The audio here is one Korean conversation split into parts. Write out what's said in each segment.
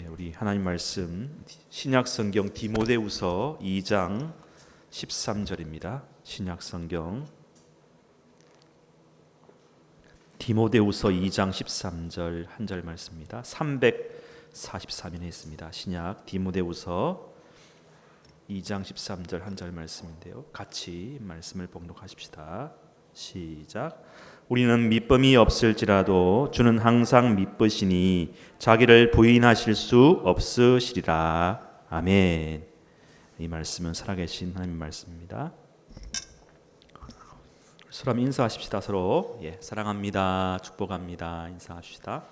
우리 하나님 말씀 신약 성경 디모데후서 2장 13절입니다. 신약 성경 디모데후서 2장 13절 한 절 말씀입니다. 343인에 있습니다. 신약 디모데후서 2장 13절 한 절 말씀인데요. 같이 말씀을 봉독하십시다. 시작. 우리는 미쁨이 없을지라도 주는 항상 미쁘시니 자기를 부인하실 수 없으시리라. 아멘. 이 말씀은 살아계신 하나님 말씀입니다. 서로 인사하십시다. 서로 사랑합니다. 축복합니다. 인사합시다.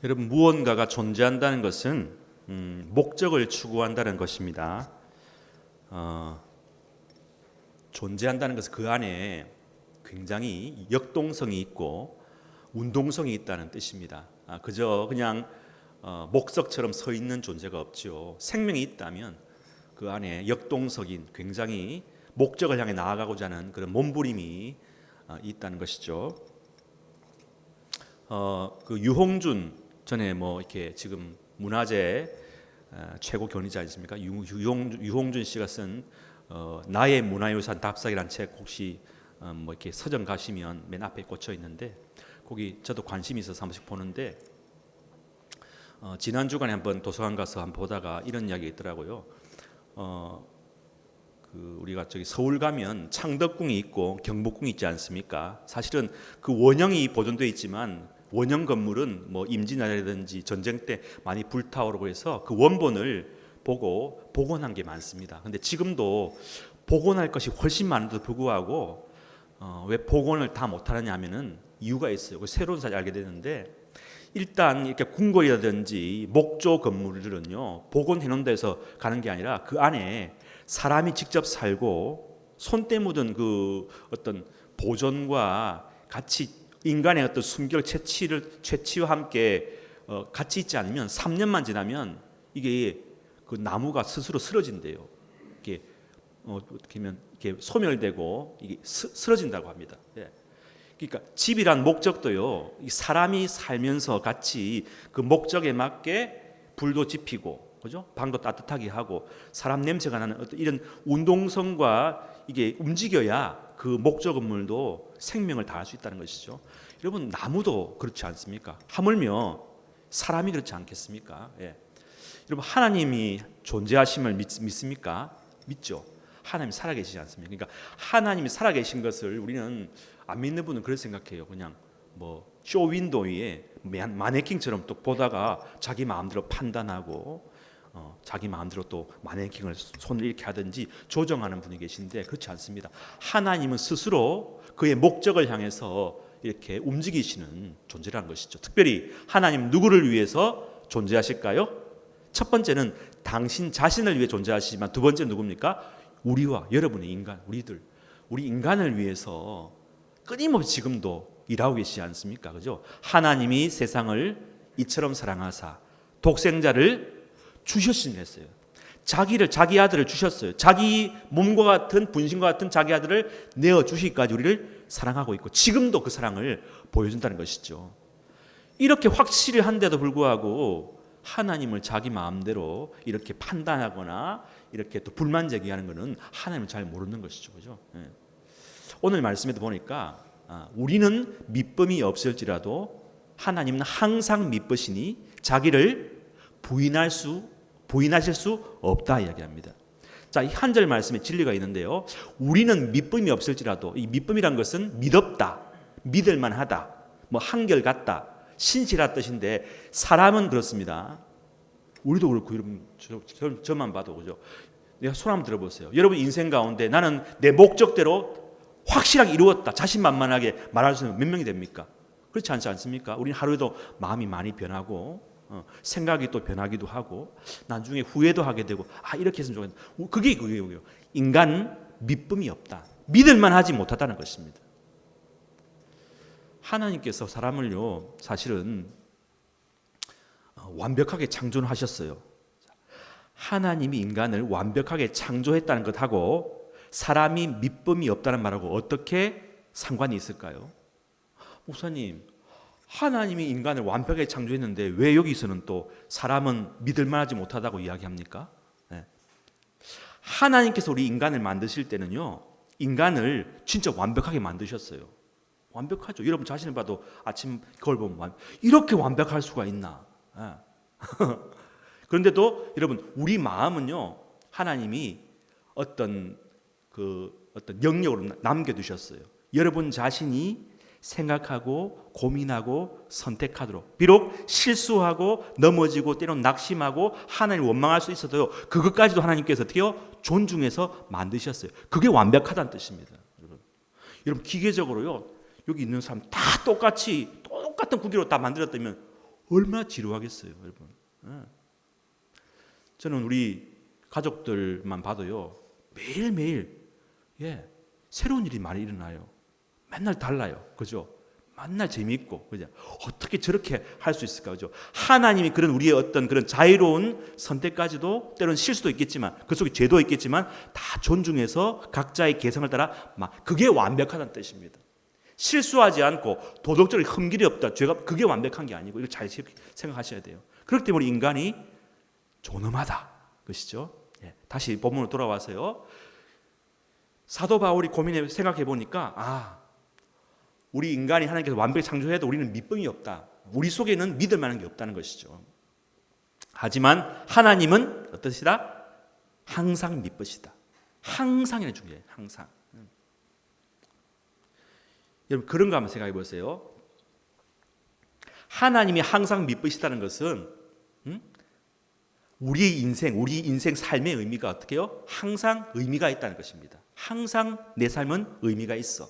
여러분, 무언가가 존재한다는 것은 목적을 추구한다는 것입니다. 존재한다는 것은 그 안에 굉장히 역동성이 있고 운동성이 있다는 뜻입니다. 그저 그냥 목석처럼 서 있는 존재가 없죠. 생명이 있다면 그 안에 역동성인 굉장히 목적을 향해 나아가고자 하는 그런 몸부림이 있다는 것이죠. 그 유홍준 전에 이렇게 지금 문화재 최고 견의자 아니십니까? 유홍준 씨가 쓴 나의 문화유산 답사기라는 책 혹시 이렇게 서점 가시면 맨 앞에 꽂혀 있는데 거기 저도 관심이 있어서 한 번씩 보는데 지난 주간에 한번 도서관 가서 한번 보다가 이런 이야기가 있더라고요. 우리가 저기 서울 가면 창덕궁이 있고 경복궁이 있지 않습니까? 사실은 그 원형이 보존되어 있지만 원형 건물은 임진왜란이라든지 전쟁 때 많이 불타오르고 해서 그 원본을 보고 복원한 게 많습니다. 근데 지금도 복원할 것이 훨씬 많은데도 불구하고 왜 복원을 다 못하느냐 하면은 이유가 있어요. 새로운 사실을 알게 되는데 일단 이렇게 궁궐이라든지 목조 건물들은요 복원해 놓은 데서 가는 게 아니라 그 안에 사람이 직접 살고 손때 묻은 그 어떤 보존과 같이 인간의 어떤 숨결 채취와 함께 같이 있지 않으면 3년만 지나면 이게 그 나무가 스스로 쓰러진대요. 이게 어떻게 하면 이렇게 소멸되고 이게 쓰러진다고 합니다. 그러니까 집이란 목적도요. 사람이 살면서 같이 그 목적에 맞게 불도 지피고, 그죠? 방도 따뜻하게 하고 사람 냄새가 나는 어떤 이런 운동성과 이게 움직여야 그 목적 건물도 생명을 다할 수 있다는 것이죠. 여러분, 나무도 그렇지 않습니까? 하물며 사람이 그렇지 않겠습니까? 여러분, 하나님이 존재하심을 믿습니까? 믿죠. 하나님이 살아계시지 않습니까? 그러니까 하나님이 살아계신 것을 우리는 안 믿는 분은 그렇게 생각해요. 그냥 쇼윈도 위에 마네킹처럼 또 보다가 자기 마음대로 판단하고 자기 마음대로 또 마네킹을 손을 이렇게 하든지 조정하는 분이 계신데 그렇지 않습니다. 하나님은 스스로 그의 목적을 향해서 이렇게 움직이시는 존재라는 것이죠. 특별히 하나님 누구를 위해서 존재하실까요? 첫 번째는 당신 자신을 위해 존재하시지만 두 번째는 누굽니까? 우리와 여러분의 인간, 우리 인간을 위해서 끊임없이 지금도 일하고 계시지 않습니까? 그죠? 하나님이 세상을 이처럼 사랑하사 독생자를 주셨으니 했어요. 자기 아들을 주셨어요. 자기 몸과 같은 분신과 같은 자기 아들을 내어 주시기까지 우리를 사랑하고 있고 지금도 그 사랑을 보여준다는 것이죠. 이렇게 확실히 한데도 불구하고 하나님을 자기 마음대로 이렇게 판단하거나 이렇게 또 불만 제기하는 것은 하나님을 잘 모르는 것이죠. 그죠? 오늘 말씀에도 보니까 우리는 미쁨이 없을지라도 하나님은 항상 미쁘시니 자기를 부인하실 수 없다 이야기합니다. 자, 이 한 절 말씀에 진리가 있는데요. 우리는 미쁨이 없을지라도 이 미쁨이란 것은 믿었다, 믿을만하다, 한결같다, 신실한 뜻인데 사람은 그렇습니다. 우리도 그렇고 여러분 저만 봐도 그죠? 내가 손 한번 들어보세요. 여러분 인생 가운데 나는 내 목적대로 확실하게 이루었다, 자신만만하게 말할 수 있는 몇 명이 됩니까? 그렇지 않지 않습니까? 우리는 하루에도 마음이 많이 변하고 생각이 또 변하기도 하고 나중에 후회도 하게 되고 이렇게 했으면 좋겠다. 그게 인간 미쁨이 없다. 믿을만 하지 못하다는 것입니다. 하나님께서 사람을요 사실은 완벽하게 창조하셨어요. 하나님이 인간을 완벽하게 창조했다는 것하고 사람이 믿음이 없다는 말하고 어떻게 상관이 있을까요? 목사님, 하나님이 인간을 완벽하게 창조했는데 왜 여기서는 또 사람은 믿을 만하지 못하다고 이야기합니까? 네. 하나님께서 우리 인간을 만드실 때는요, 인간을 진짜 완벽하게 만드셨어요. 완벽하죠. 여러분 자신을 봐도 아침 거울 보면 이렇게 완벽할 수가 있나? 네. 그런데도 여러분 우리 마음은요, 하나님이 어떤 영역으로 남겨두셨어요. 여러분 자신이 생각하고 고민하고 선택하도록, 비록 실수하고 넘어지고 때로는 낙심하고 하나님을 원망할 수 있어도요, 그것까지도 하나님께서 어떻게요? 존중해서 만드셨어요. 그게 완벽하다는 뜻입니다. 여러분 기계적으로요, 여기 있는 사람 다 똑같은 구기로 다 만들었다면 얼마나 지루하겠어요, 여러분. 저는 우리 가족들만 봐도요, 매일매일 새로운 일이 많이 일어나요. 맨날 달라요. 그죠? 맨날 재미있고, 그죠? 어떻게 저렇게 할 수 있을까? 그죠? 하나님이 그런 우리의 어떤 그런 자유로운 선택까지도 때로는 실수도 있겠지만, 그 속에 죄도 있겠지만, 다 존중해서 각자의 개성을 따라 그게 완벽하다는 뜻입니다. 실수하지 않고 도덕적으로 흠길이 없다. 죄가 그게 완벽한 게 아니고, 이걸 잘 생각하셔야 돼요. 그렇기 때문에 인간이 존엄하다. 것이죠. 다시 본문으로 돌아와서요. 사도 바울이 생각해 보니까 우리 인간이 하나님께서 완벽히 창조해도 우리는 믿음이 없다. 우리 속에는 믿을 만한 게 없다는 것이죠. 하지만 하나님은 어떠시다? 항상 믿으시다. 항상이라는 중요해요. 항상. 여러분 그런 거 한번 생각해 보세요. 하나님이 항상 믿으시다는 것은 우리 인생 삶의 의미가 어떻게 해요? 항상 의미가 있다는 것입니다. 항상 내 삶은 의미가 있어.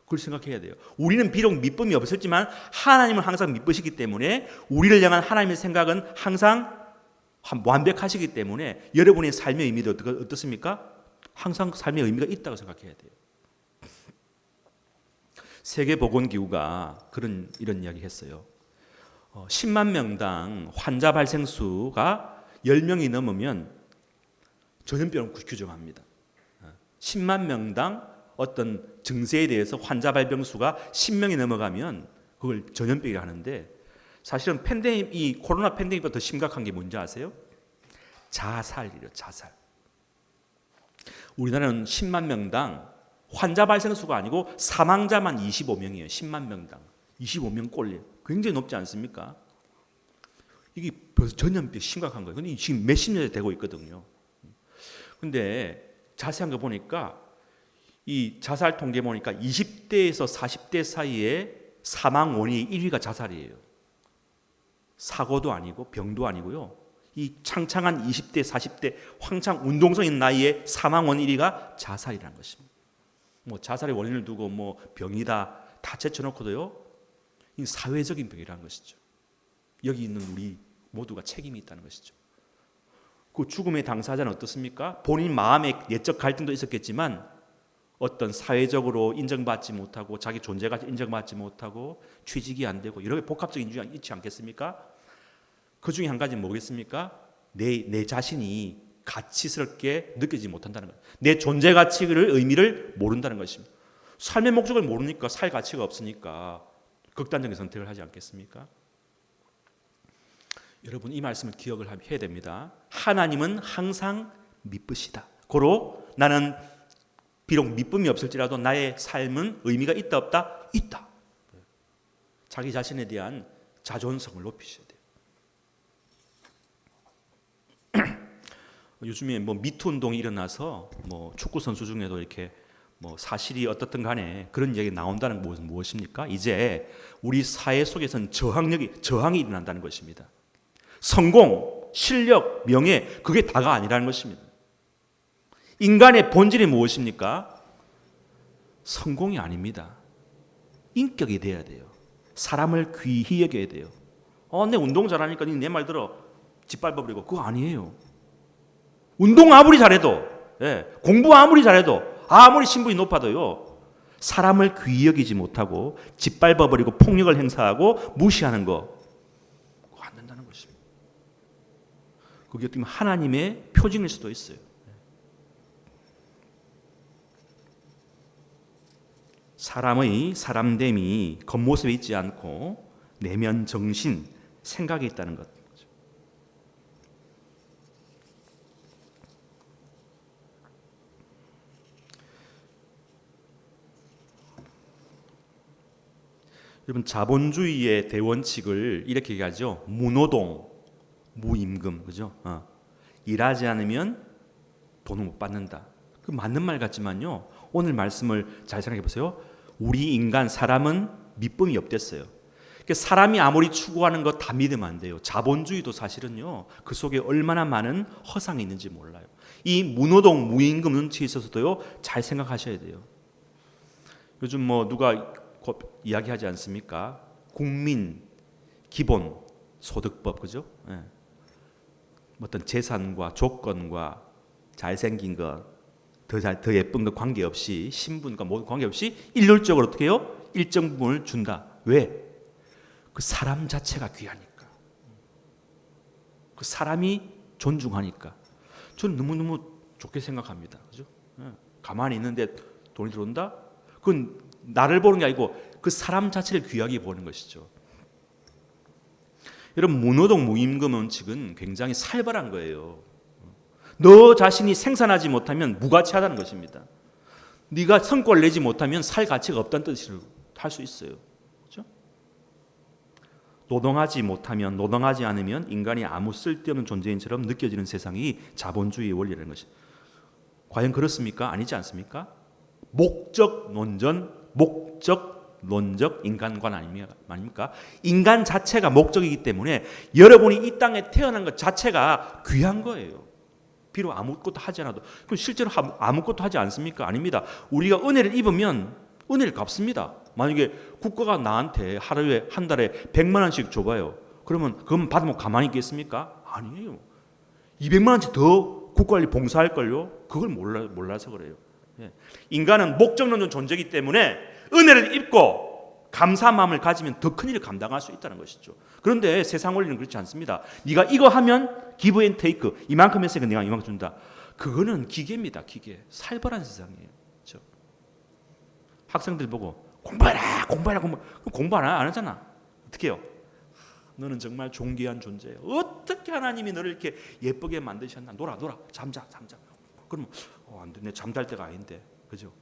그걸 생각해야 돼요. 우리는 비록 믿음이 없었지만 하나님은 항상 믿으시기 때문에 우리를 향한 하나님의 생각은 항상 완벽하시기 때문에 여러분의 삶의 의미도 어떻습니까? 항상 삶의 의미가 있다고 생각해야 돼요. 세계보건기구가 이런 이야기 했어요. 10만 명당 환자 발생 수가 10명이 넘으면 전염병을 규정합니다. 10만 명당 어떤 증세에 대해서 환자 발병 수가 10명이 넘어가면 그걸 전염병이라 하는데, 사실은 이 코로나 팬데믹보다 더 심각한 게 뭔지 아세요? 자살이래요. 자살. 우리나라는 10만 명당 환자 발생 수가 아니고 사망자만 25명이에요. 10만 명당 25명 꼴이에요. 굉장히 높지 않습니까? 이게 벌써 전염병 심각한 거예요. 근데 지금 몇십 년째 되고 있거든요. 근데 자세한 거 보니까 이 자살 통계 보니까 20대에서 40대 사이에 사망 원인이 1위가 자살이에요. 사고도 아니고 병도 아니고요. 이 창창한 20대, 40대 황창 운동성 있는 나이에 사망 원인 1위가 자살이라는 것입니다. 자살의 원인을 두고 병이다 다 제쳐놓고도요, 이 사회적인 병이라는 것이죠. 여기 있는 우리 모두가 책임이 있다는 것이죠. 그 죽음의 당사자는 어떻습니까? 본인 마음의 내적 갈등도 있었겠지만 어떤 사회적으로 인정받지 못하고 자기 존재가 인정받지 못하고 취직이 안 되고 여러 복합적인 이유가 있지 않겠습니까? 그 중에 한 가지는 뭐겠습니까? 내 자신이 가치스럽게 느끼지 못한다는 것. 내 존재 가치를 의미를 모른다는 것입니다. 삶의 목적을 모르니까 살 가치가 없으니까 극단적인 선택을 하지 않겠습니까? 여러분 이 말씀을 기억을 해야 됩니다. 하나님은 항상 믿으시다. 고로 나는 비록 믿음이 없을지라도 나의 삶은 의미가 있다 없다? 있다. 자기 자신에 대한 자존성을 높이셔야 돼요. 요즘에 미투 운동이 일어나서 축구 선수 중에도 이렇게 사실이 어떻든 간에 그런 얘기 나온다는 것은 무엇입니까? 이제 우리 사회 속에서는 저항이 일어난다는 것입니다. 성공, 실력, 명예 그게 다가 아니라는 것입니다. 인간의 본질이 무엇입니까? 성공이 아닙니다. 인격이 돼야 돼요. 사람을 귀히 여겨야 돼요. 내 운동 잘하니까 내 말 들어 짓밟아버리고 그거 아니에요. 운동 아무리 잘해도 공부 아무리 잘해도 아무리 신분이 높아도요, 사람을 귀히 여기지 못하고 짓밟아버리고 폭력을 행사하고 무시하는 거 그거 안 된다는 것입니다. 그게 어떻게 보면 하나님의 표징일 수도 있어요. 사람의 사람됨이 겉모습에 있지 않고 내면 정신, 생각에 있다는 것. 여러분, 자본주의의 대원칙을 이렇게 얘기하죠. 무노동, 무임금, 그죠? 일하지 않으면 돈을 못 받는다. 그 맞는 말 같지만요. 오늘 말씀을 잘 생각해 보세요. 우리 인간 사람은 밑범이 없댔어요. 그러니까 사람이 아무리 추구하는 거 다 믿으면 안 돼요. 자본주의도 사실은요. 그 속에 얼마나 많은 허상이 있는지 몰라요. 이 무노동, 무임금 눈치에 있어서도요. 잘 생각하셔야 돼요. 요즘 뭐 누가 이야기하지 않습니까? 국민 기본 소득법, 그죠? 예. 어떤 재산과 조건과 잘생긴 것, 더 예쁜 것 관계없이, 신분과 모든 관계없이 일률적으로 어떻게 해요? 일정 부분을 준다. 왜? 그 사람 자체가 귀하니까. 그 사람이 존중하니까. 저는 너무너무 좋게 생각합니다. 그죠? 예. 가만히 있는데 돈이 들어온다? 그건 나를 보는 게 아니고 그 사람 자체를 귀하게 보는 것이죠. 여러분, 무노동 무임금 원칙은 굉장히 살벌한 거예요. 너 자신이 생산하지 못하면 무가치하다는 것입니다. 네가 성과를 내지 못하면 살 가치가 없다는 뜻을 할 수 있어요. 그렇죠? 노동하지 못하면, 노동하지 않으면 인간이 아무 쓸데없는 존재인처럼 느껴지는 세상이 자본주의의 원리라는 것이. 과연 그렇습니까? 아니지 않습니까? 목적 논적 인간관 아닙니까? 인간 자체가 목적이기 때문에 여러분이 이 땅에 태어난 것 자체가 귀한 거예요. 비록 아무것도 하지 않아도. 그럼 실제로 아무것도 하지 않습니까? 아닙니다. 우리가 은혜를 입으면 은혜를 갚습니다. 만약에 국가가 나한테 하루에 한 달에 100만 원씩 줘봐요. 그러면 그건 받으면 가만히 있겠습니까? 아니에요. 200만 원씩 더 국가를 봉사할걸요? 그걸 몰라서 그래요. 인간은 목적론적 존재이기 때문에 은혜를 입고 감사한 마음을 가지면 더 큰 일을 감당할 수 있다는 것이죠. 그런데 세상 원리는 그렇지 않습니다. 네가 이거 하면 give and take, 이만큼 했으니까 내가 이만큼 준다. 그거는 기계입니다. 기계. 살벌한 세상이에요. 그렇죠? 학생들 보고 공부해라. 공부 안 하잖아. 어떻게 해요? 너는 정말 존귀한 존재예요. 어떻게 하나님이 너를 이렇게 예쁘게 만드셨나? 놀아. 잠자. 그러면 안 돼. 내 잠잘 때가 아닌데. 그죠?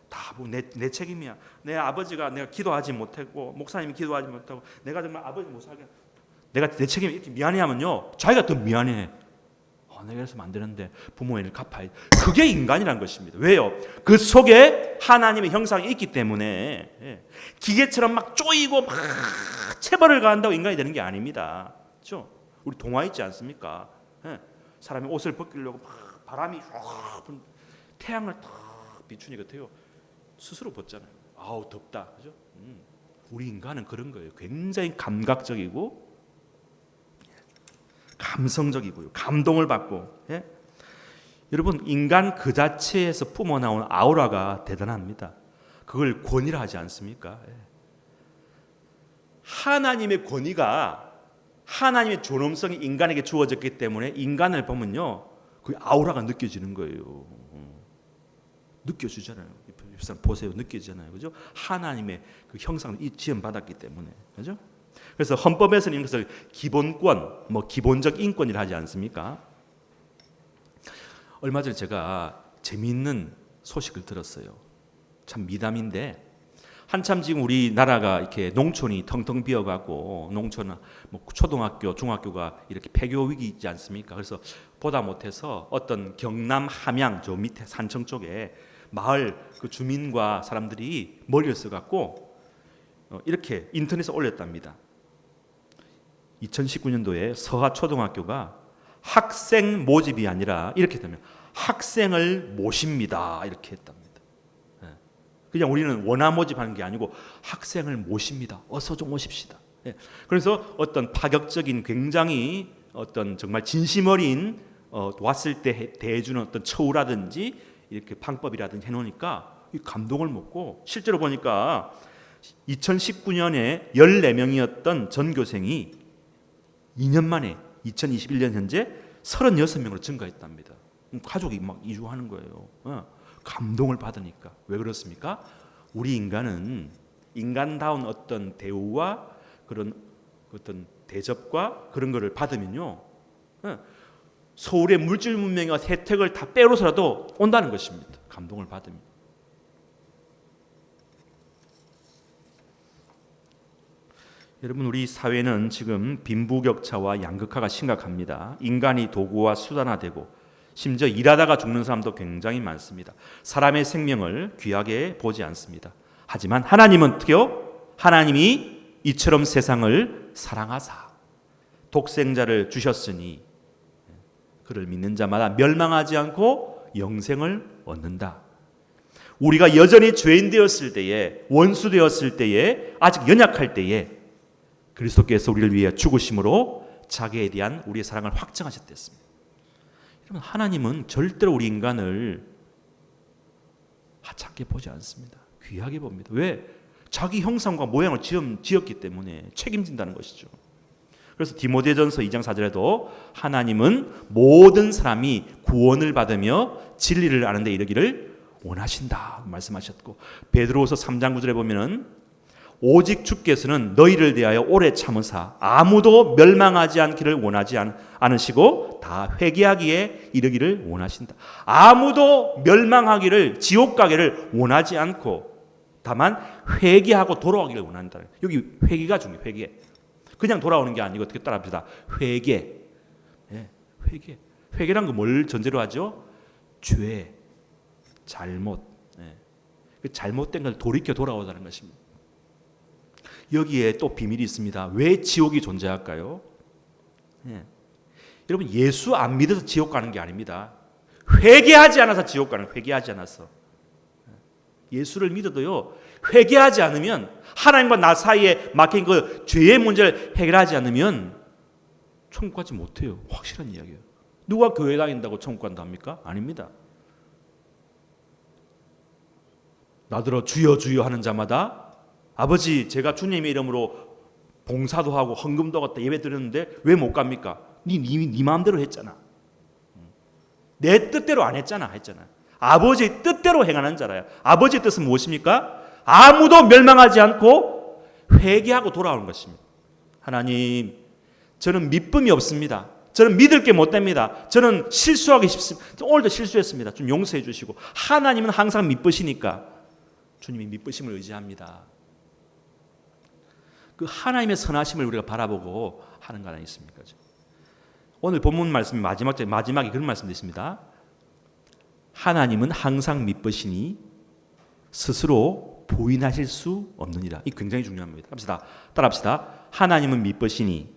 다 내 책임이야. 내 아버지가 내가 기도하지 못했고 목사님이 기도하지 못하고 내가 정말 아버지 못 살게. 내가 내 책임이 이렇게 미안해하면요. 자기가 더 미안해. 내가 그래서 안 되는데 부모의 일을 갚아야 돼. 그게 인간이라는 것입니다. 왜요? 그 속에 하나님의 형상이 있기 때문에 기계처럼 막 쪼이고 막 체벌을 가한다고 인간이 되는 게 아닙니다. 그렇죠? 우리 동화 있지 않습니까? 사람이 옷을 벗기려고 막 바람이 태양을 탁 비추니까 돼요. 스스로 벗잖아요. 아우 덥다, 그죠? 우리 인간은 그런 거예요. 굉장히 감각적이고 감성적이고요. 감동을 받고. 여러분, 인간 그 자체에서 뿜어나온 아우라가 대단합니다. 그걸 권위라 하지 않습니까? 하나님의 권위가 하나님의 존엄성이 인간에게 주어졌기 때문에 인간을 보면요, 그 아우라가 느껴지는 거예요. 느껴지잖아요. 보세요, 느껴지잖아요, 그죠? 하나님의 그 형상을 지음 받았기 때문에, 그죠? 그래서 헌법에서는 이것을 기본권, 기본적 인권이라 하지 않습니까? 얼마 전에 제가 재미있는 소식을 들었어요. 참 미담인데, 한참 지금 우리나라가 이렇게 농촌이 텅텅 비어가고 농촌은 초등학교, 중학교가 이렇게 폐교 위기 있지 않습니까? 그래서 보다 못해서 어떤 경남 함양 저 밑에 산청 쪽에 마을 그 주민과 사람들이 머리를 써갖고 이렇게 인터넷에 올렸답니다. 2019년도에 서하초등학교가 학생 모집이 아니라 이렇게 되면 학생을 모십니다. 이렇게 했답니다. 그냥 우리는 원화 모집하는 게 아니고 학생을 모십니다. 어서 좀 오십시다. 그래서 어떤 파격적인 굉장히 어떤 정말 진심 어린 왔을 때 대해주는 어떤 처우라든지 이렇게 방법이라든지 해놓으니까 감동을 먹고 실제로 보니까 2019년에 14명이었던 전교생이 2년 만에 2021년 현재 36명으로 증가했답니다. 가족이 막 이주하는 거예요. 감동을 받으니까. 왜 그렇습니까? 우리 인간은 인간다운 어떤 대우와 그런 어떤 대접과 그런 거를 받으면요, 서울의 물질 문명의 혜택을 다 빼로서라도 온다는 것입니다. 감동을 받으면. 여러분, 우리 사회는 지금 빈부격차와 양극화가 심각합니다. 인간이 도구와 수단화되고 심지어 일하다가 죽는 사람도 굉장히 많습니다. 사람의 생명을 귀하게 보지 않습니다. 하지만 하나님은 어떻게요? 하나님이 이처럼 세상을 사랑하사 독생자를 주셨으니 그를 믿는 자마다 멸망하지 않고 영생을 얻는다. 우리가 여전히 죄인 되었을 때에, 원수 되었을 때에, 아직 연약할 때에 그리스도께서 우리를 위해 죽으심으로 자기에 대한 우리의 사랑을 확증하셨댔습니다. 여러분, 하나님은 절대로 우리 인간을 하찮게 보지 않습니다. 귀하게 봅니다. 왜? 자기 형상과 모양을 지었기 때문에 책임진다는 것이죠. 그래서 디모데전서 2장 4절에도 하나님은 모든 사람이 구원을 받으며 진리를 아는 데 이르기를 원하신다 말씀하셨고, 베드로후서 3장 9절에 보면은 오직 주께서는 너희를 대하여 오래 참으사 아무도 멸망하지 않기를 원하지 않으시고 다 회개하기에 이르기를 원하신다. 아무도 멸망하기를, 지옥 가기를 원하지 않고 다만 회개하고 돌아오기를 원한다. 여기 회개가 중요해요. 회개. 그냥 돌아오는 게 아니고 어떻게 따라합시다. 회개. 네, 회개. 회개란 거 뭘 전제로 하죠? 죄, 잘못. 네. 그 잘못된 걸 돌이켜 돌아오자는 것입니다. 여기에 또 비밀이 있습니다. 왜 지옥이 존재할까요? 네. 여러분, 예수 안 믿어서 지옥 가는 게 아닙니다. 회개하지 않아서 지옥 가는 거예요. 회개하지 않아서. 예수를 믿어도요, 회개하지 않으면, 하나님과 나 사이에 막힌 그 죄의 문제를 해결하지 않으면 천국 가지 못해요. 확실한 이야기예요. 누가 교회 다닌다고 천국 간답니까? 아닙니다. 나더러 주여 주여 하는 자마다 아버지, 제가 주님의 이름으로 봉사도 하고 헌금도 하고 예배 드렸는데 왜 못 갑니까? 네 마음대로 했잖아. 내 뜻대로 안 했잖아. 아버지의 뜻대로 행하는 자라요. 아버지의 뜻은 무엇입니까? 아무도 멸망하지 않고 회개하고 돌아오는 것입니다. 하나님, 저는 믿음이 없습니다. 저는 믿을 게 못 됩니다. 저는 실수하기 쉽습니다. 오늘도 실수했습니다. 좀 용서해 주시고. 하나님은 항상 믿으시니까 주님이 믿으심을 의지합니다. 그 하나님의 선하심을 우리가 바라보고 하는 거 아니겠습니까? 오늘 본문 말씀 마지막에 그런 말씀도 있습니다. 하나님은 항상 믿으시니 스스로 부인하실 수 없느니라. 이 굉장히 중요합니다. 따라합시다. 하나님은 믿으시니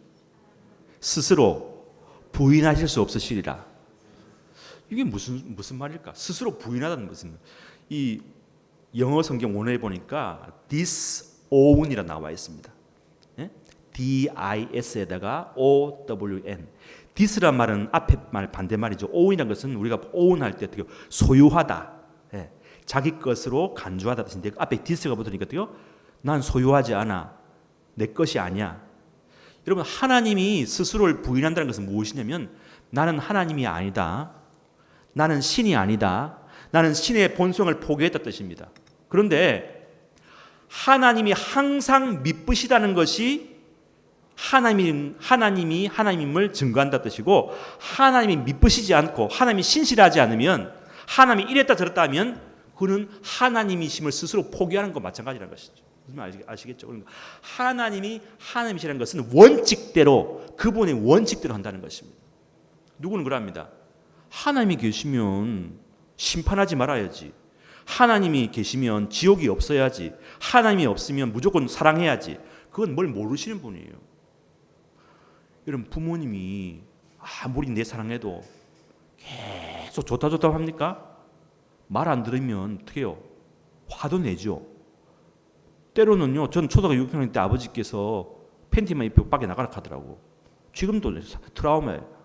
스스로 부인하실 수 없으시리라. 이게 무슨 말일까? 스스로 부인하다는 것은, 이 영어 성경 원어에 보니까 disown이라 나와 있습니다. D-I-S에다가 O-W-N. dis란 말은 앞에 말 반대말이죠. own이라는 것은 우리가 own할 때 어떻게 소유하다, 자기 것으로 간주하다 뜻인데, 앞에 dis가 붙으니까 어떻게 난 소유하지 않아, 내 것이 아니야. 여러분, 하나님이 스스로를 부인한다는 것은 무엇이냐면, 나는 하나님이 아니다, 나는 신이 아니다, 나는 신의 본성을 포기했다 뜻입니다. 그런데 하나님이 항상 믿으시다는 것이 하나님이 하나님임을 증거한다 뜻이고, 하나님이 믿으시지 않고 하나님이 신실하지 않으면, 하나님이 이랬다 저랬다 하면 그는 하나님이심을 스스로 포기하는 것 마찬가지라는 것이죠. 무슨 말 아시겠죠? 그러니까 하나님이 하나님이시라는 것은 원칙대로, 그분의 원칙대로 한다는 것입니다. 누구는 그럽니다. 하나님이 계시면 심판하지 말아야지, 하나님이 계시면 지옥이 없어야지, 하나님이 없으면 무조건 사랑해야지. 그건 뭘 모르시는 분이에요. 여러분, 부모님이 아무리 내 사랑해도 계속 좋다 합니까? 말 안 들으면 어떻게 해요? 화도 내죠. 때로는요, 전 초등학교 6학년 때 아버지께서 팬티만 입고 밖에 나가라 하더라고. 지금도 트라우마예요.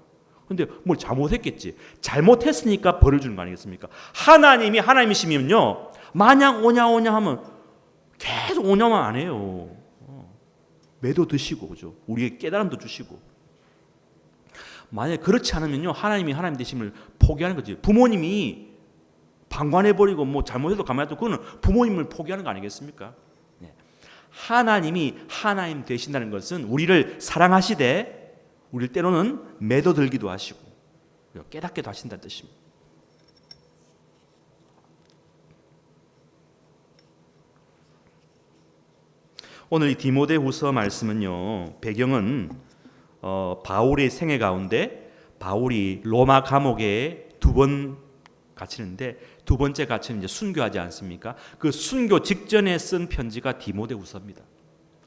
근데 뭘 잘못했겠지. 잘못했으니까 벌을 주는 거 아니겠습니까? 하나님이 하나님이시면요, 마냥 오냐 하면 계속 오냐만 안 해요. 매도 드시고, 그죠? 우리의 깨달음도 주시고. 만약에 그렇지 않으면요, 하나님이 하나님 되심을 포기하는 거지. 부모님이 방관해버리고 뭐 잘못해도 가만히 둬도 그거는 부모님을 포기하는 거 아니겠습니까? 네. 하나님이 하나님 되신다는 것은 우리를 사랑하시되 우리를 때로는 매도들기도 하시고 깨닫게도 하신다는 뜻입니다. 오늘 이 디모데후서 말씀은요, 배경은 바울의 생애 가운데 바울이 로마 감옥에 2번 갇히는데 두 번째 갇히는 이제 순교하지 않습니까? 그 순교 직전에 쓴 편지가 디모데후서입니다.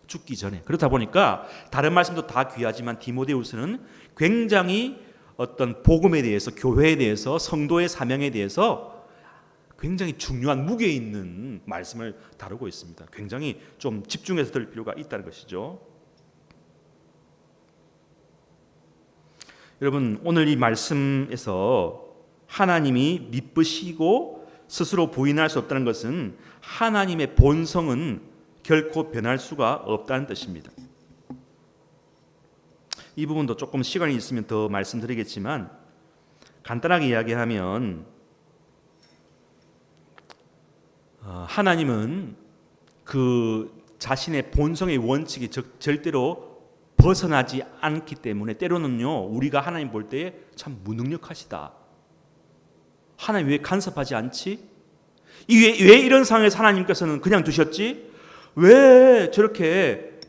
죽기 전에. 그렇다 보니까 다른 말씀도 다 귀하지만 디모데후서는 굉장히 어떤 복음에 대해서, 교회에 대해서, 성도의 사명에 대해서 굉장히 중요한 무게 있는 말씀을 다루고 있습니다. 굉장히 좀 집중해서 들을 필요가 있다는 것이죠. 여러분, 오늘 이 말씀에서 하나님이 미쁘시고 스스로 부인할 수 없다는 것은 하나님의 본성은 결코 변할 수가 없다는 뜻입니다. 이 부분도 조금 시간이 있으면 더 말씀드리겠지만 간단하게 이야기하면 하나님은 그 자신의 본성의 원칙이 절대로 벗어나지 않기 때문에 때로는요, 우리가 하나님 볼 때에 참 무능력하시다, 하나님 왜 간섭하지 않지? 왜 이런 상황에서 하나님께서는 그냥 두셨지? 왜 저렇게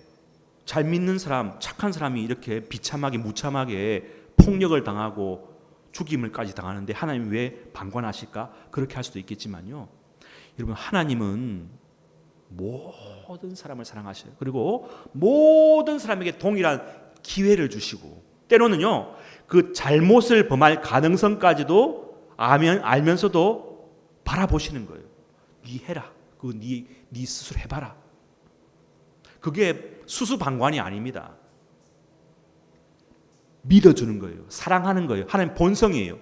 잘 믿는 사람, 착한 사람이 이렇게 비참하게 무참하게 폭력을 당하고 죽임을까지 당하는데 하나님 왜 방관하실까? 그렇게 할 수도 있겠지만요, 여러분, 하나님은 모든 사람을 사랑하셔요. 그리고 모든 사람에게 동일한 기회를 주시고 때로는요, 그 잘못을 범할 가능성까지도 알면서도 바라보시는 거예요. 네 해라. 그거 네 스스로 해봐라. 그게 수수방관이 아닙니다. 믿어주는 거예요. 사랑하는 거예요. 하나님 본성이에요.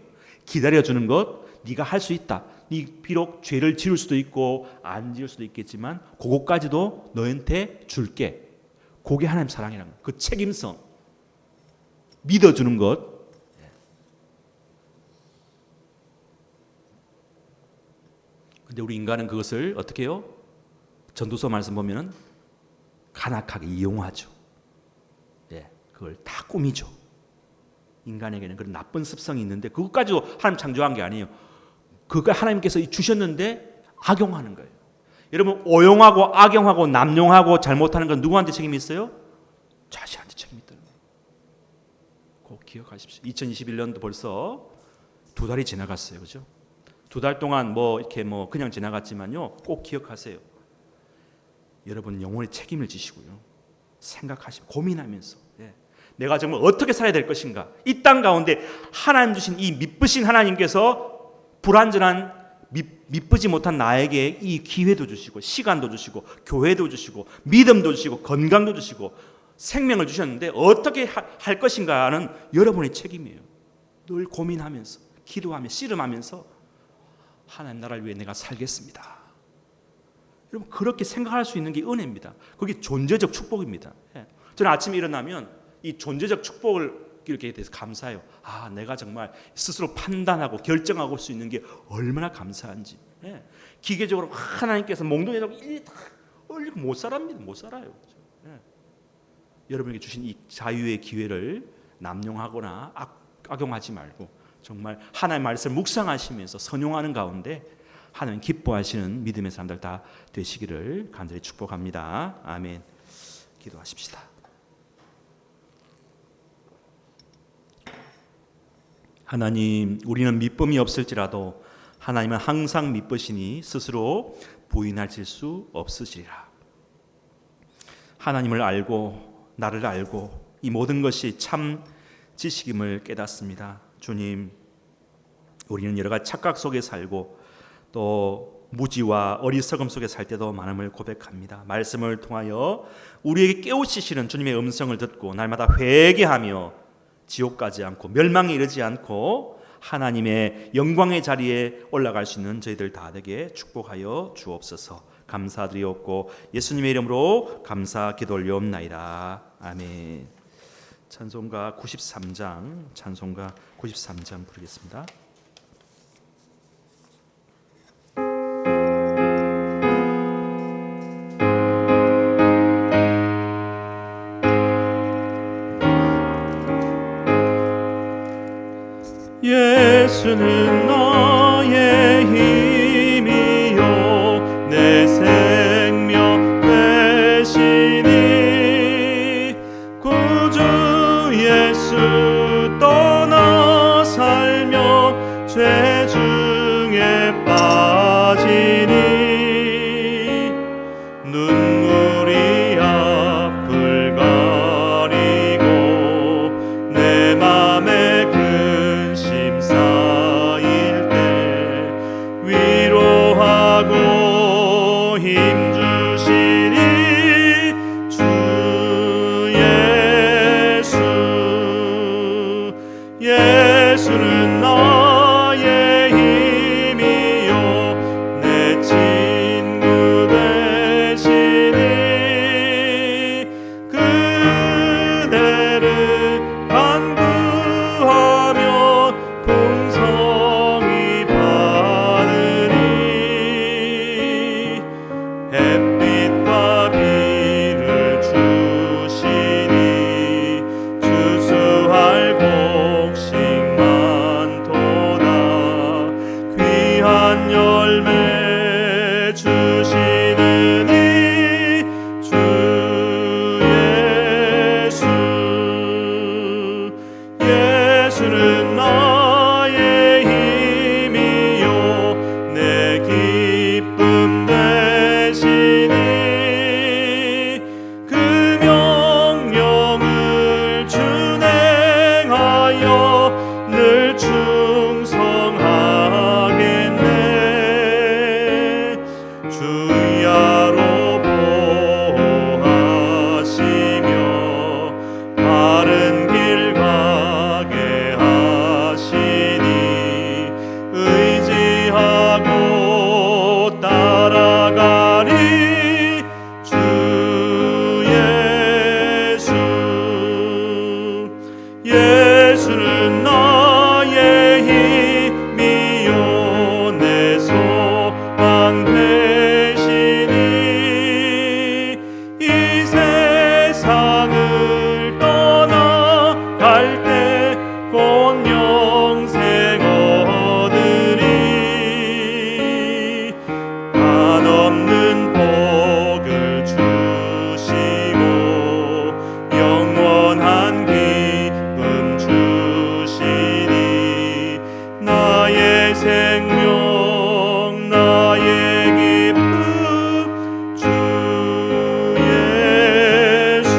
기다려주는 것, 네가 할 수 있다. 네 비록 죄를 지을 수도 있고 안 지을 수도 있겠지만 그것까지도 너한테 줄게. 그게 하나님 사랑이라는 거예요. 그 책임성, 믿어주는 것. 근데 우리 인간은 그것을 어떻게 해요? 전도서 말씀 보면은 간악하게 이용하죠. 그걸 다 꾸미죠. 인간에게는 그런 나쁜 습성이 있는데 그것까지도 하나님 창조한 게 아니에요. 그거 하나님께서 주셨는데 악용하는 거예요. 여러분, 오용하고 악용하고 남용하고 잘못하는 건 누구한테 책임이 있어요? 자신한테 책임이 있다는 거예요. 꼭 기억하십시오. 2021년도 벌써 2달이 지나갔어요. 그죠? 2달 동안 이렇게 그냥 지나갔지만요, 꼭 기억하세요. 여러분 영혼의 책임을 지시고요. 생각하시고 고민하면서 내가 정말 어떻게 살아야 될 것인가. 이 땅 가운데 하나님 주신 이 미쁘신 하나님께서 불완전한 미쁘지 못한 나에게 이 기회도 주시고 시간도 주시고 교회도 주시고 믿음도 주시고 건강도 주시고 생명을 주셨는데 어떻게 할 것인가는 여러분의 책임이에요. 늘 고민하면서 기도하며 씨름하면서 하나님 나라를 위해 내가 살겠습니다. 여러분, 그렇게 생각할 수 있는 게 은혜입니다. 그게 존재적 축복입니다. 저는 아침에 일어나면 이 존재적 축복을 이렇게 대해서 감사해요. 내가 정말 스스로 판단하고 결정하고 수 있는 게 얼마나 감사한지. 기계적으로 하나님께서 몽둥이라고 일이 다 올리고 못 살아요. 여러분에게 주신 이 자유의 기회를 남용하거나 악용하지 말고 정말 하나님의 말씀을 묵상하시면서 선용하는 가운데 하나님 기뻐하시는 믿음의 사람들 다 되시기를 간절히 축복합니다. 아멘. 기도하십시다. 하나님, 우리는 믿음이 없을지라도 하나님은 항상 믿으시니 스스로 부인하실 수 없으시리라. 하나님을 알고 나를 알고 이 모든 것이 참 지식임을 깨닫습니다. 주님, 우리는 여러 가지 착각 속에 살고 또 무지와 어리석음 속에 살 때도 많음을 고백합니다. 말씀을 통하여 우리에게 깨우치시는 주님의 음성을 듣고 날마다 회개하며 지옥 가지 않고 멸망에 이르지 않고 하나님의 영광의 자리에 올라갈 수 있는 저희들 다 되게 축복하여 주옵소서. 감사드리옵고 예수님의 이름으로 감사 기도 올려옵나이다. 아멘. 찬송가 93장, 찬송가 93장 부르겠습니다. 예수는 나의 힘이요 내 생명 되시니 구주 예수 떠나 살며 죄 중에 빠지니 눈물이 앞을 가리고 내 맘에 근심 쌓일 때 위로하고 힘 주시니 주 예수는 나의 힘이요 내 친구 되시니 그대를 간구하며 풍성히 받으니 햇빛과 비를 주시니 주수할 곡식 많도다 귀한 열매 주시느니 주 예수는 나의 힘이요 내 기쁨 되시니 그 명령을 준행하여 늘 충성하겠네 주야로 보호하시며 바른 길 가게 하시니 의지하고 따라가리 주 예수는 나의 힘이요 내 소망 되시니 이 세상을 떠나갈 때 곧 영생 얻으리 한없는 복을 주시고 영원한 기쁨 주시니 나의 생명 나의 기쁨 주 예수.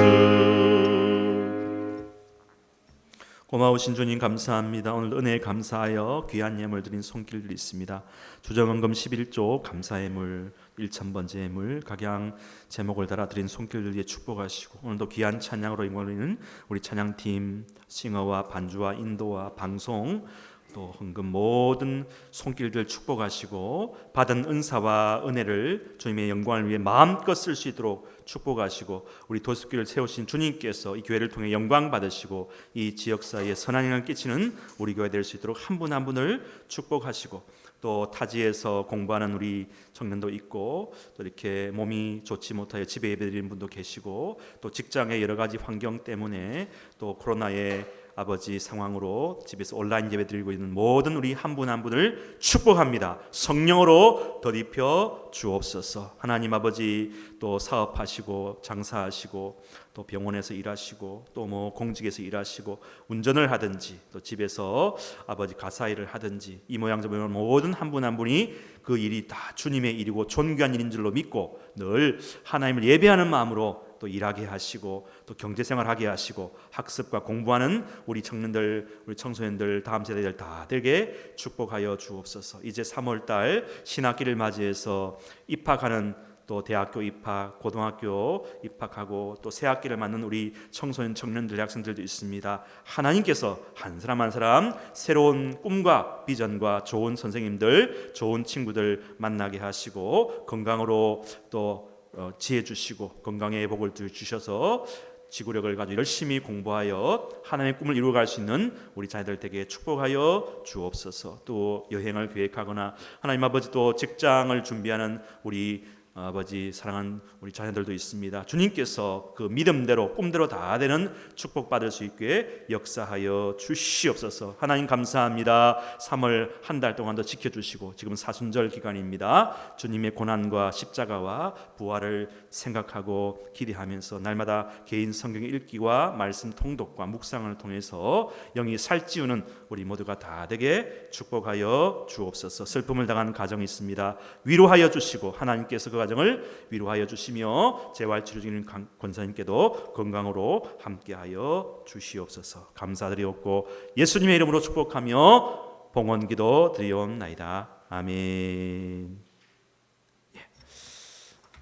고마우신 주님 감사합니다. 오늘 은혜에 감사하여 귀한 예물 드린 손길들이 있습니다. 주정헌금 11조 감사예물 1,000번째 예물 각양 제목을 달아 드린 손길들 위해 축복하시고 오늘도 귀한 찬양으로 임하는 우리 찬양팀 싱어와 반주와 인도와 방송 또 헌금 모든 손길들 축복하시고 받은 은사와 은혜를 주님의 영광을 위해 마음껏 쓸 수 있도록 축복하시고 우리 도습교를 세우신 주님께서 이 교회를 통해 영광 받으시고 이 지역사회에 선한 영향을 끼치는 우리 교회 될 수 있도록 한 분 한 분을 축복하시고 또 타지에서 공부하는 우리 청년도 있고 또 이렇게 몸이 좋지 못하여 집에 예배드리는 분도 계시고 또 직장의 여러 가지 환경 때문에 또 코로나의 아버지 상황으로 집에서 온라인 예배 드리고 있는 모든 우리 한 분 한 분을 축복합니다. 성령으로 덧입혀 주옵소서. 하나님 아버지 또 사업하시고 장사하시고 또 병원에서 일하시고 또 뭐 공직에서 일하시고 운전을 하든지 또 집에서 아버지 가사일을 하든지 이 모양 저 모양 모든 한 분 한 분이 그 일이 다 주님의 일이고 존귀한 일인 줄로 믿고 늘 하나님을 예배하는 마음으로 또 일하게 하시고 또 경제생활하게 하시고 학습과 공부하는 우리 청년들 우리 청소년들 다음 세대들 다 되게 축복하여 주옵소서. 이제 3월달 신학기를 맞이해서 입학하는 또 대학교 입학, 고등학교 입학하고 또 새 학기를 맞는 우리 청소년, 청년들, 학생들도 있습니다. 하나님께서 한 사람 한 사람 새로운 꿈과 비전과 좋은 선생님들, 좋은 친구들 만나게 하시고 건강으로 또 지혜 주시고 건강의 복을 주셔서 지구력을 가지고 열심히 공부하여 하나님의 꿈을 이루어갈 수 있는 우리 자녀들 되게 축복하여 주옵소서. 또 여행을 계획하거나 하나님 아버지 또 직장을 준비하는 우리 아버지 사랑하는 우리 자녀들도 있습니다. 주님께서 그 믿음대로 꿈대로 다 되는 축복받을 수 있게 역사하여 주시옵소서. 하나님 감사합니다. 3월 한 달 동안 더 지켜주시고 지금 사순절 기간입니다. 주님의 고난과 십자가와 부활을 생각하고 기대하면서 날마다 개인 성경 읽기와 말씀 통독과 묵상을 통해서 영이 살찌우는 우리 모두가 다 되게 축복하여 주옵소서. 슬픔을 당하는 가정이 있습니다. 위로하여 주시고 하나님께서 그 가정을 위로하여 주시며 재활치료 중인 권사님께도 건강으로 함께하여 주시옵소서. 감사드리옵고 예수님의 이름으로 축복하며 봉헌기도 드리옵나이다. 아멘.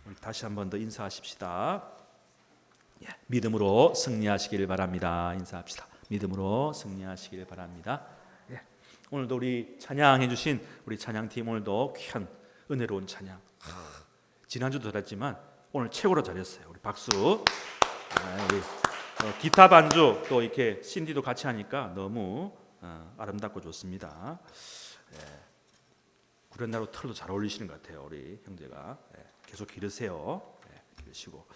우리 다시 한 번 더 인사하십시다. 믿음으로 승리하시길 바랍니다. 인사합시다. 믿음으로 승리하시길 바랍니다. 오늘도 우리 찬양해 주신 우리 찬양팀 오늘도 귀한 은혜로운 찬양. 지난주도 잘했지만 오늘 최고로 잘했어요. 우리 박수. 우리 기타 반주 또 이렇게 신디도 같이 하니까 너무 아름답고 좋습니다. 구렛나루 털도 잘 어울리시는 것 같아요. 우리 형제가 계속 기르세요. 기르시고.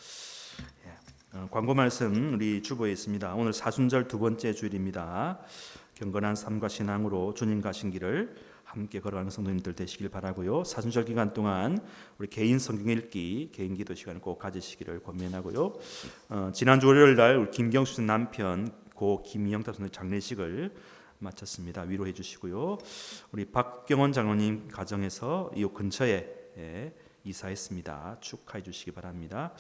광고 말씀 우리 주보에 있습니다. 오늘 사순절 두 번째 주일입니다. 경건한 삶과 신앙으로 주님 가신 길을 함께 걸어가는 성도님들 되시길 바라고요. 사순절 기간 동안 우리 개인 성경 읽기, 개인 기도 시간을 꼭 가지시기를 권면하고요. 지난주 월요일 날 우리 김경수 남편 고 김영탁 선생 장례식을 마쳤습니다. 위로해 주시고요. 우리 박경원 장로님 가정에서 이 근처에 이사했습니다. 축하해 주시기 바랍니다.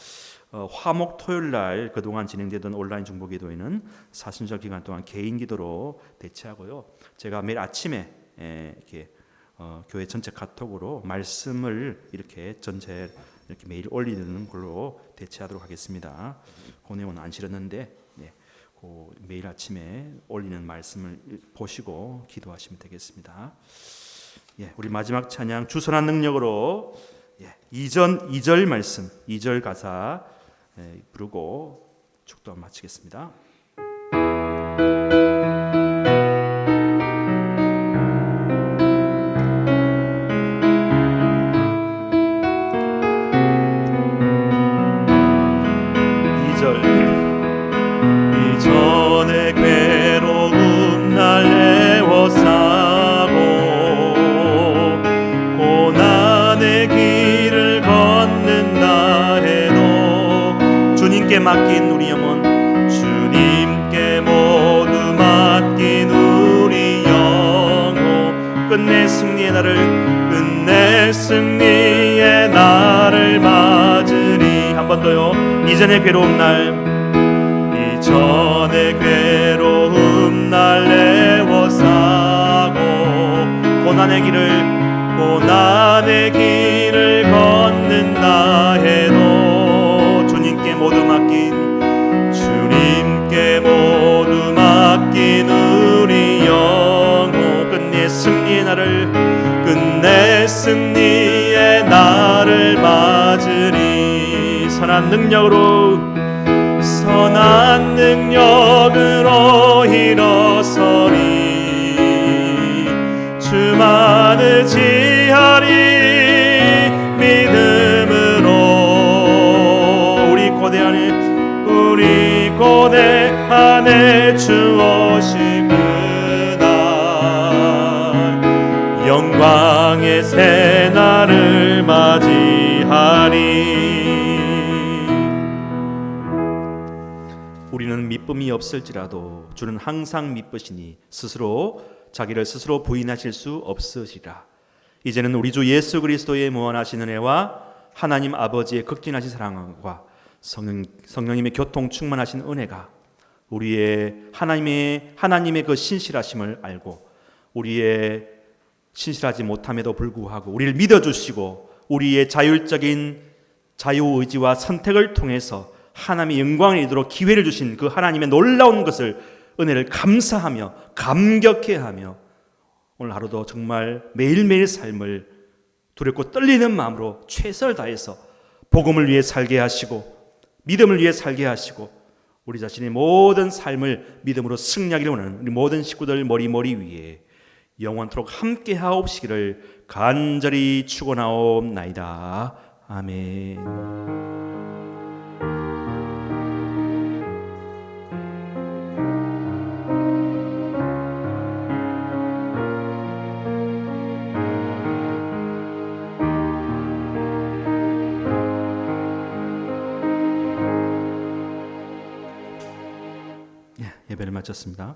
화목 토요일 날 그동안 진행되던 온라인 중보기도회는 사순절 기간 동안 개인 기도로 대체하고요. 제가 매일 아침에 이렇게 교회 전체 카톡으로 말씀을 이렇게 전체 이렇게 매일 올리는 걸로 대체하도록 하겠습니다. 그 내용은 안 실었는데 그 매일 아침에 올리는 말씀을 보시고 기도하시면 되겠습니다. 우리 마지막 찬양 주선한 능력으로 2절 말씀 2절 가사 부르고 축도 마치겠습니다. 이전의 괴로움 날 애워싸고 고난의 길을 걷는다 해도 주님께 맡긴 우리 영혼 주님께 모두 맡긴 우리 영혼 끝내 승리의 날을 맞으리. 한 번 더요. 이전의 괴로움 날 이전의 괴로움 날 애워싸고 고난의 길을 걷는다 해도 주님께 모두 맡긴 우리 영혼 끝내 승리의 날을 맞으리. 선한 능력으로 일어서리. 주만 의지하리. 믿음으로 우리 고대 안에 주 오실 그날 영광의 새 날을 맞이하리. 우리는 미쁨이 없을지라도 주는 항상 미쁘시니 자기를 스스로 부인하실 수 없으시라. 이제는 우리 주 예수 그리스도의 무한하신 은혜와 하나님 아버지의 극진하신 사랑과 성령님의 교통 충만하신 은혜가 우리의 하나님의 그 신실하심을 알고 우리의 신실하지 못함에도 불구하고 우리를 믿어주시고 우리의 자율적인 자유의지와 선택을 통해서 하나님의 영광을 이루도록 기회를 주신 그 하나님의 놀라운 것을 은혜를 감사하며 감격해하며 오늘 하루도 정말 매일매일 삶을 두렵고 떨리는 마음으로 최선을 다해서 복음을 위해 살게 하시고 믿음을 위해 살게 하시고 우리 자신의 모든 삶을 믿음으로 승리하기를 원하는 우리 모든 식구들 머리 위에 영원토록 함께 하옵시기를 간절히 축원하옵나이다. 아멘. 예배를 마쳤습니다.